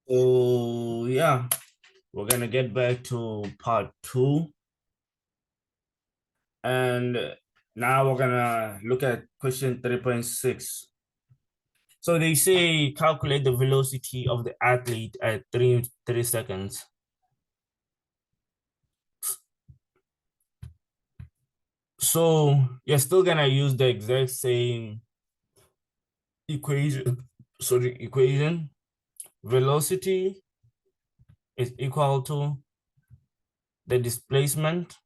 So yeah, we're gonna get back to part two, and now we're gonna look at question 3.6. So they say calculate the velocity of the athlete at three seconds. So you're still gonna use the exact same equation. So the equation, velocity is equal to the displacement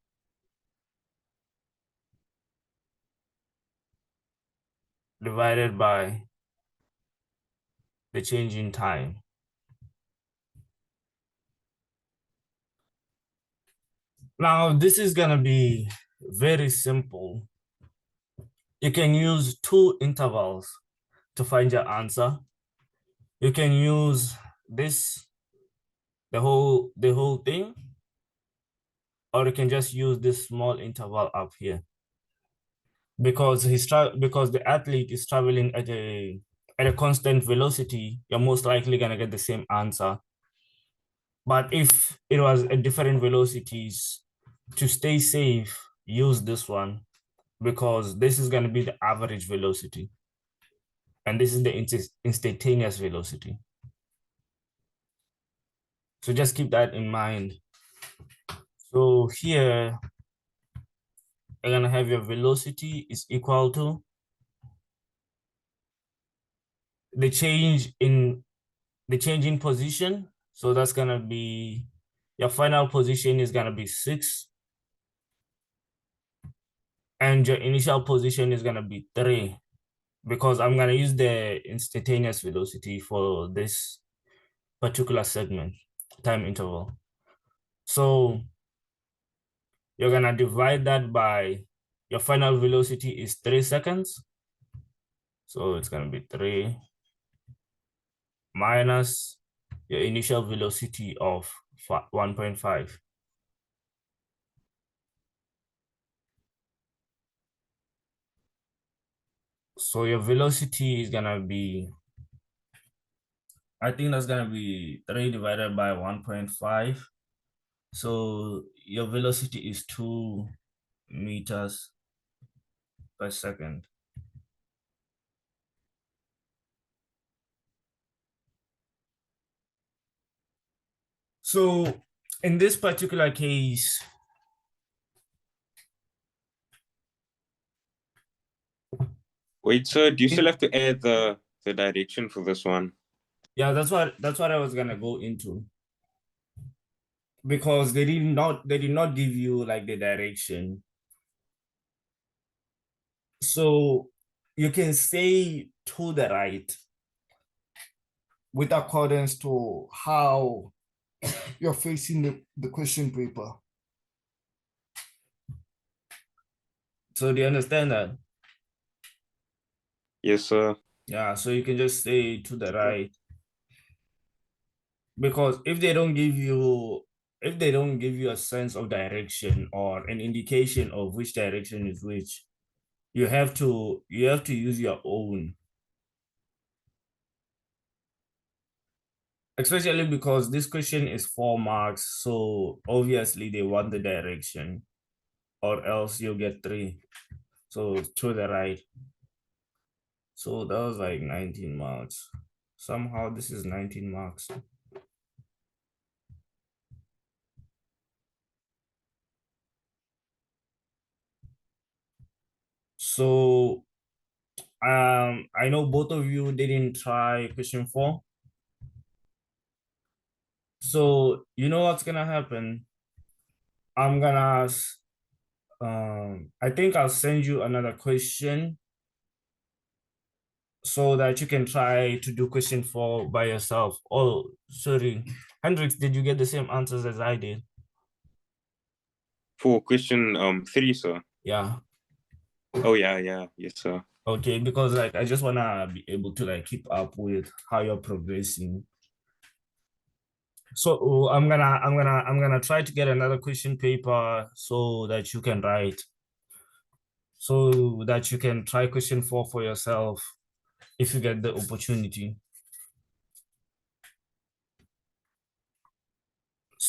divided by the change in time. Now, this is gonna be very simple. You can use two intervals to find your answer. You can use this, the whole thing, or you can just use this small interval up here. Because because the athlete is traveling at a constant velocity, you're most likely gonna get the same answer. But if it was at different velocities, to stay safe, use this one because this is gonna be the average velocity. And this is the instantaneous velocity. So just keep that in mind. So here, you're gonna have your velocity is equal to the change in position. So that's gonna be your final position is gonna be 6, and your initial position is gonna be 3, because I'm gonna use the instantaneous velocity for this particular segment, time interval. So you're gonna divide that by your final velocity is 3 seconds. So it's gonna be 3 minus your initial velocity of 1.5. So your velocity is gonna be, I think that's gonna be 3 divided by 1.5. So your velocity is 2 meters per second. So in this particular case, Wait, sir, do you still have to add the direction for this one? yeah, that's what I was gonna go into, because they did not give you like the direction. So you can say to the right with accordance to how you're facing the question paper. So do you understand that? Yes, sir. Yeah, so you can just say to the right, because if they don't give you a sense of direction or an indication of which direction is which, you have to use your own, especially because this question is 4 marks, so obviously they want the direction, or else you'll get 3. So to the right. So that was like 19 marks. Somehow this is 19 marks. So I know both of you didn't try question 4. So you know what's gonna happen? I'm gonna I think I'll send you another question so that you can try to do question 4 by yourself. Oh, sorry. Hendrix, did you get the same answers as I did? For question 3, sir. Yeah. Oh yeah, yes, sir. Okay, because like I just wanna be able to like keep up with how you're progressing. So I'm gonna try to get another question paper so that you can write, so that you can try question 4 for yourself if you get the opportunity.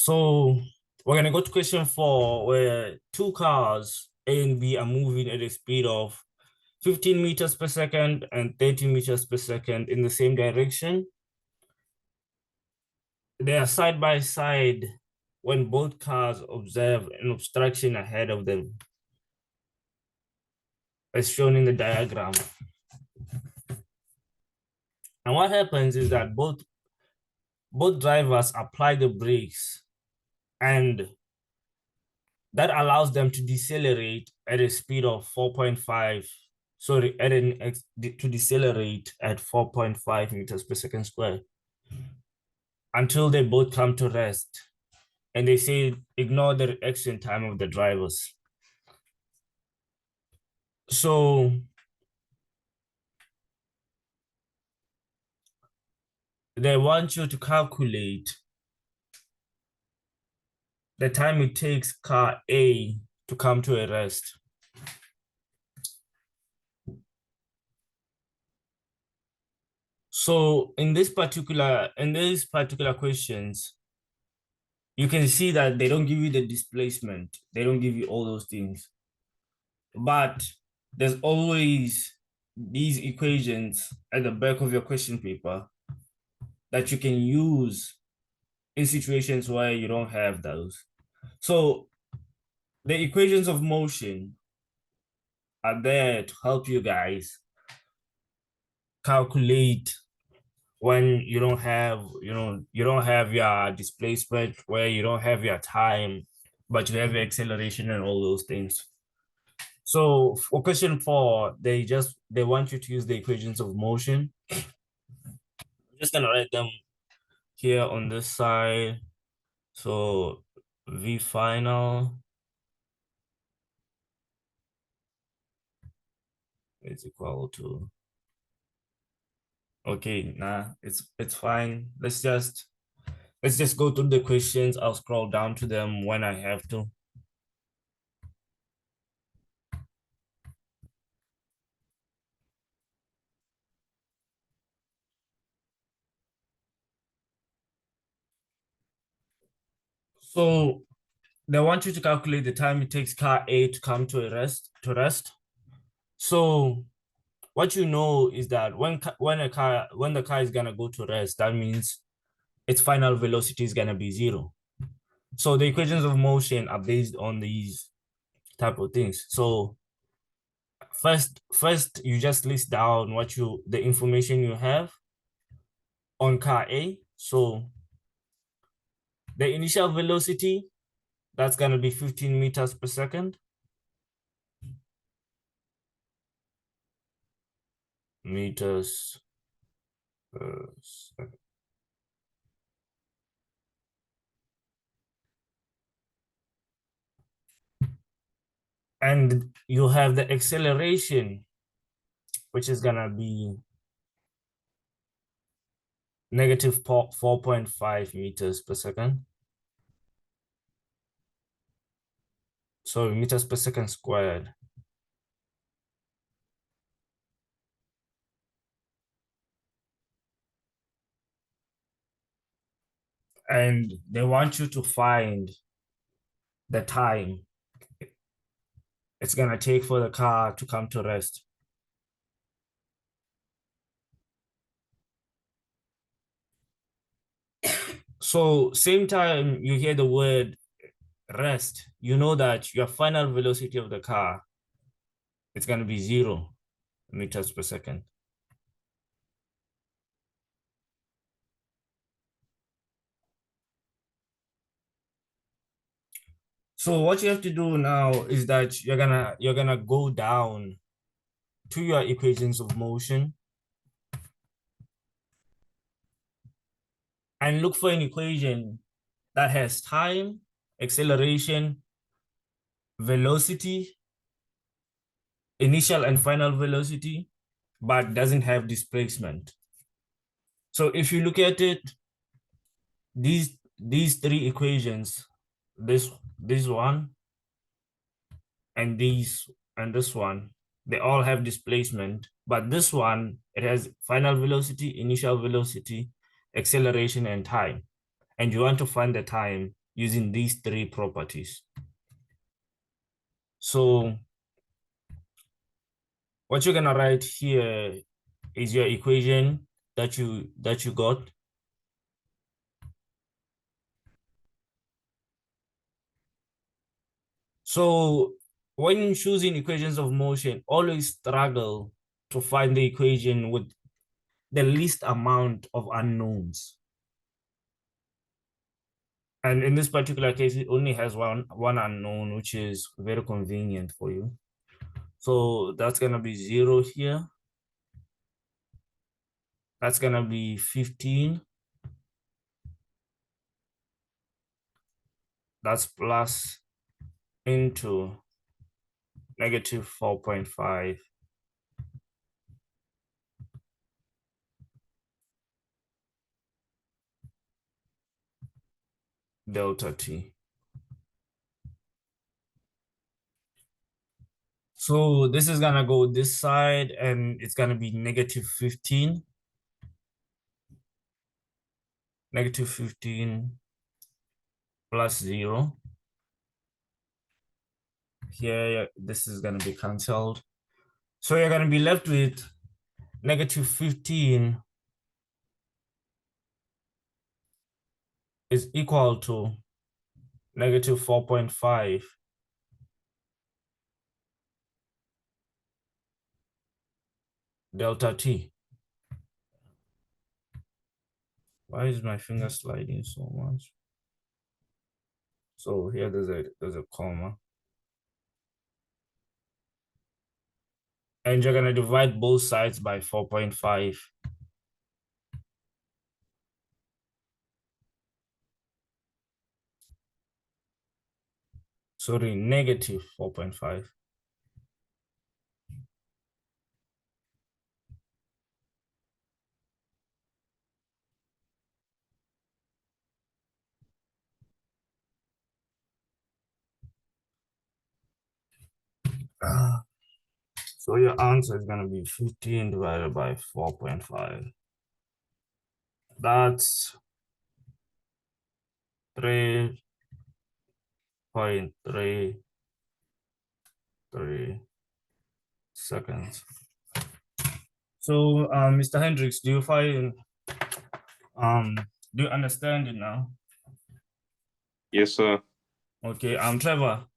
So we're gonna go to question 4, where two cars, A and B, are moving at a speed of 15 meters per second and 30 meters per second in the same direction. They are side by side when both cars observe an obstruction ahead of them, as shown in the diagram. And what happens is that both drivers apply the brakes, and that allows them to decelerate at a speed of 4.5, sorry, to decelerate at 4.5 meters per second squared until they both come to rest. And they say ignore the reaction time of the drivers. So they want you to calculate the time it takes car A to come to a rest. So in these particular questions, you can see that they don't give you the displacement. They don't give you all those things. But there's always these equations at the back of your question paper that you can use in situations where you don't have those. So the equations of motion are there to help you guys calculate when you don't have, you don't have your displacement, where you don't have your time, but you have your acceleration and all those things. So for question 4, they want you to use the equations of motion. I'm just gonna write them here on this side. So V final is equal to, okay, nah, it's fine. Let's just go through the questions. I'll scroll down to them when I have to. So they want you to calculate the time it takes car A to come to rest. So what you know is that when the car is gonna go to rest, that means its final velocity is gonna be 0. So the equations of motion are based on these type of things. So first you just list down the information you have on car A. So the initial velocity, that's gonna be 15 meters per second. Meters per second. And you have the acceleration, which is gonna be negative 4.5 meters per second. So meters per second squared. And they want you to find the time it's gonna take for the car to come to rest. So same time you hear the word rest, you know that your final velocity of the car, it's gonna be 0 meters per second. So what you have to do now is that you're gonna go down to your equations of motion and look for an equation that has time, acceleration, velocity, initial and final velocity, but doesn't have displacement. So if you look at it, these 3 equations, this one and this one, they all have displacement, but this one, it has final velocity, initial velocity, acceleration, and time. And you want to find the time using these three properties. So what you're gonna write here is your equation that you got. So when choosing equations of motion, always struggle to find the equation with the least amount of unknowns. And in this particular case, it only has one unknown, which is very convenient for you. So that's gonna be 0 here. That's gonna be 15. That's plus into negative 4.5 delta t. So this is gonna go this side and it's gonna be negative 15. Negative 15 plus 0. Here, this is gonna be canceled. So you're gonna be left with negative 15 is equal to negative 4.5 delta t. Why is my finger sliding so much? So here there's a comma. And you're gonna divide both sides by 4.5. Sorry, negative 4.5. So your answer is gonna be 15 divided by 4.5. That's 3.33 seconds. So, Mr. Hendricks, do you understand it now? Yes, sir. Okay, Trevor,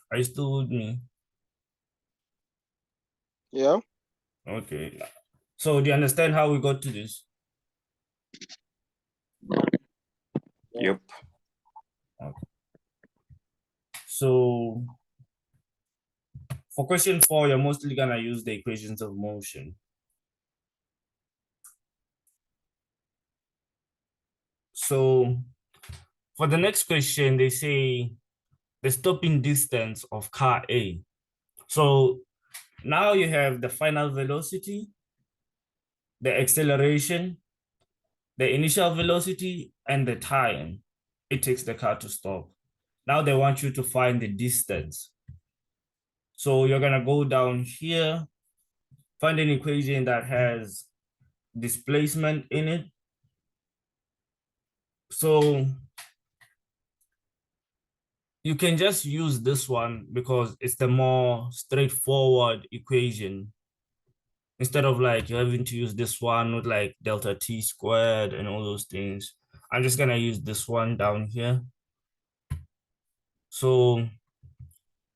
are you still with me? Yeah. Okay. So do you understand how we got to this? Yep. Okay. So for question 4, you're mostly gonna use the equations of motion. So for the next question, they say the stopping distance of car A. So now you have the final velocity, the acceleration, the initial velocity, and the time it takes the car to stop. Now they want you to find the distance. So you're gonna go down here, find an equation that has displacement in it. So you can just use this one because it's the more straightforward equation, instead of like you having to use this one with like delta t squared and all those things. I'm just gonna use this one down here. So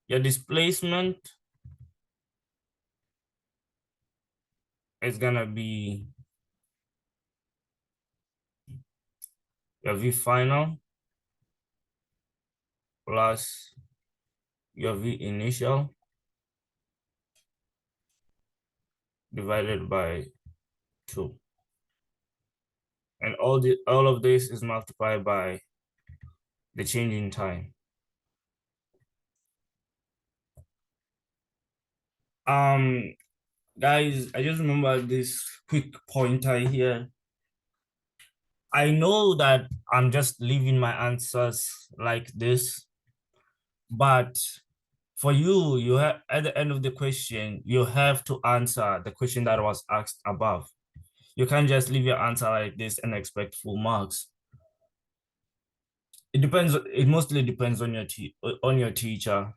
your displacement is gonna be your V final plus your V initial divided by 2. And all of this is multiplied by the change in time. Guys, I just remember this quick pointer here. I know that I'm just leaving my answers like this, but for you, you have at the end of the question, you have to answer the question that was asked above. You can't just leave your answer like this and expect full marks. It depends. It mostly depends on your teacher.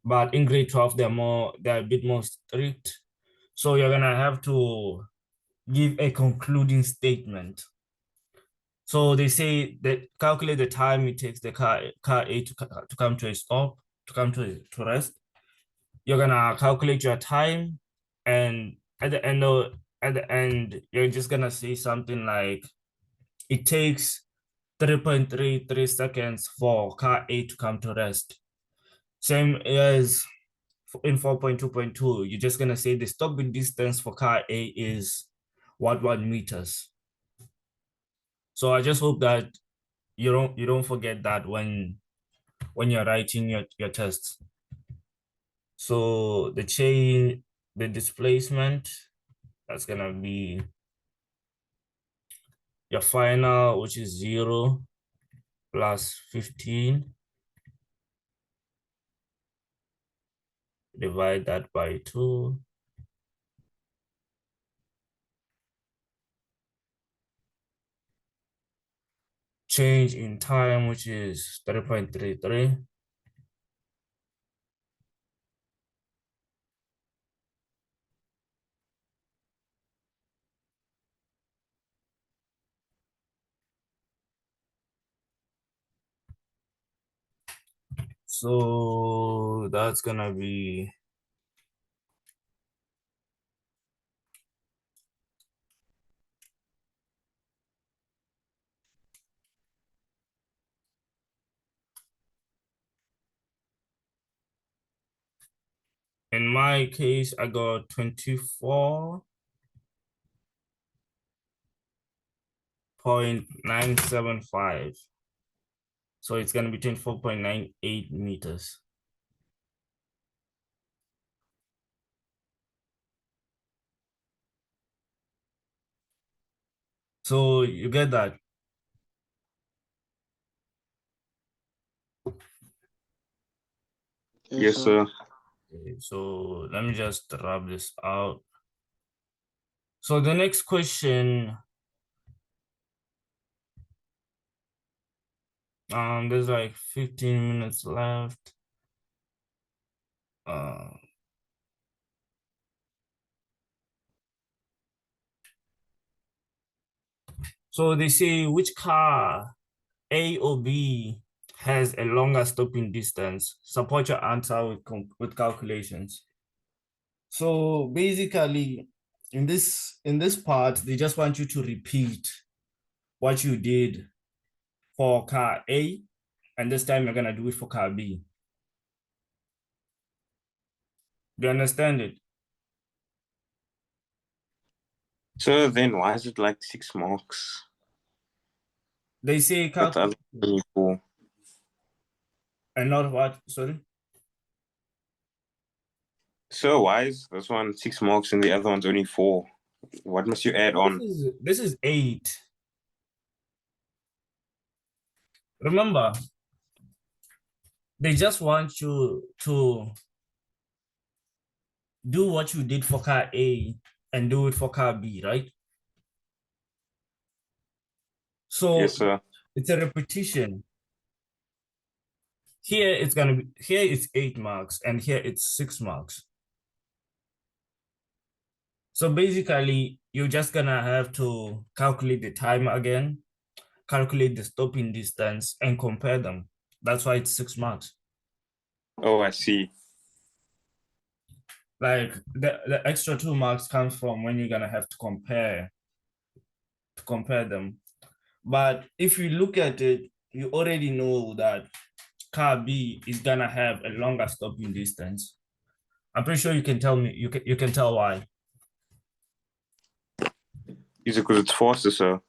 But in grade 12, they're a bit more strict. So you're gonna have to give a concluding statement. So they say that calculate the time it takes the car A to come to a stop, to come to rest. You're gonna calculate your time, and at the end, you're just gonna say something like it takes 3.33 seconds for car A to come to rest. Same as in 4.2.2, you're just gonna say the stopping distance for car A is 1 meters. So I just hope that you don't forget that when you're writing your tests. So the displacement, that's gonna be your final, which is 0 plus 15. Divide that by 2. Change in time, which is 3.33. So that's gonna be in my case, I got 24.975. So it's gonna be 24.98 meters. So you get that? Yes, sir. Okay, so let me just rub this out. So the next question, there's like 15 minutes left. So they say which car, A or B, has a longer stopping distance? Support your answer with calculations. So basically, in this part, they just want you to repeat what you did for car A, and this time you're gonna do it for car B. Do you understand it? So then why is it like 6 marks? They say But the calculate other 24. and not what, sorry? So why is this one 6 marks and the other one's only 4? What must you add on? This is 8. Remember, they just want you to do what you did for car A and do it for car B, right? So Yes, sir. it's a repetition. Here it's 8 marks and here it's 6 marks. So basically, you're just gonna have to calculate the time again, calculate the stopping distance, and compare them. That's why it's 6 marks. Oh, I see. Like the extra 2 marks comes from when you're gonna have to compare them. But if you look at it, you already know that car B is gonna have a longer stopping distance. I'm pretty sure you can tell me, you can tell why. Is it because it's faster, sir?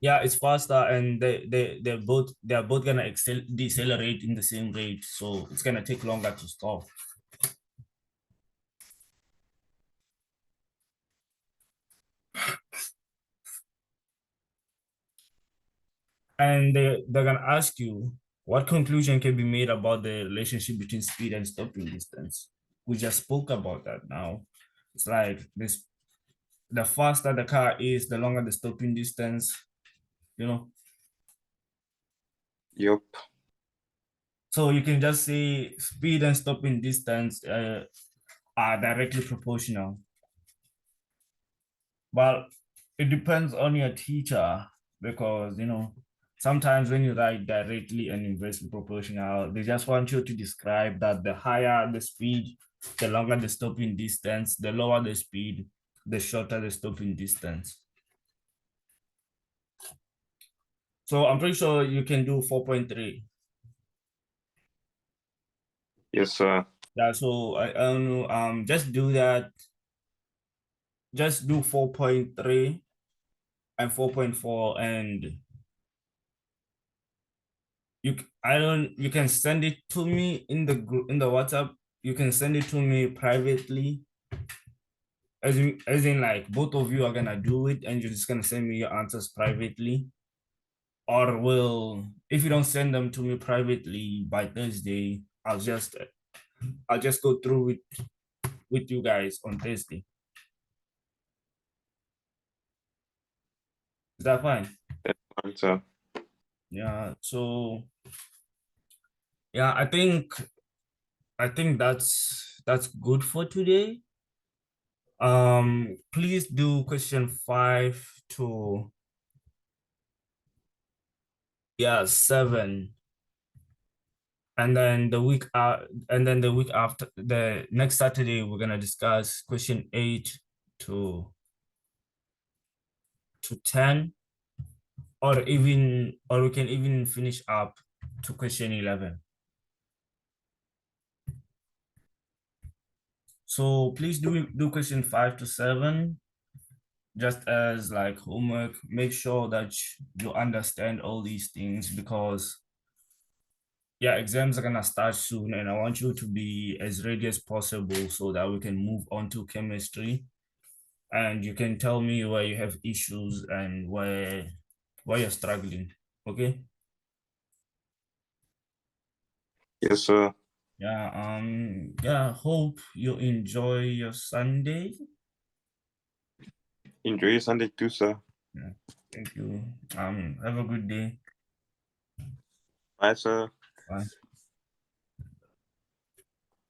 Yeah, it's faster, and they're both gonna decelerate in the same rate, so it's gonna take longer to stop. And they're gonna ask you what conclusion can be made about the relationship between speed and stopping distance. We just spoke about that now. It's like this: the faster the car is, the longer the stopping distance, you know. Yup. So you can just say speed and stopping distance are directly proportional. But it depends on your teacher because, sometimes when you write directly and inversely proportional, they just want you to describe that the higher the speed, the longer the stopping distance, the lower the speed, the shorter the stopping distance. So I'm pretty sure you can do 4.3. Yes, sir. Yeah, so I don't know, just do that. Just do 4.3 and 4.4 and you can send it to me in the group in the WhatsApp. You can send it to me privately. As in like both of you are gonna do it and you're just gonna send me your answers privately. Or if you don't send them to me privately by Thursday, I'll just go through it with you guys on Thursday. Is that fine? That's fine, sir. Yeah, so yeah, I think that's good for today. Please do question 5 to 7, and then the week after, the next Saturday, we're gonna discuss question 8 to 10, or we can even finish up to question 11. So please do question 5 to 7 just as like homework. Make sure that you understand all these things because yeah, exams are gonna start soon, and I want you to be as ready as possible so that we can move on to chemistry. And you can tell me where you have issues and where you're struggling. Okay. Yes, sir. Yeah, hope you enjoy your Sunday. Enjoy your Sunday too, sir. Yeah, thank you. Have a good day. Bye, sir. Bye.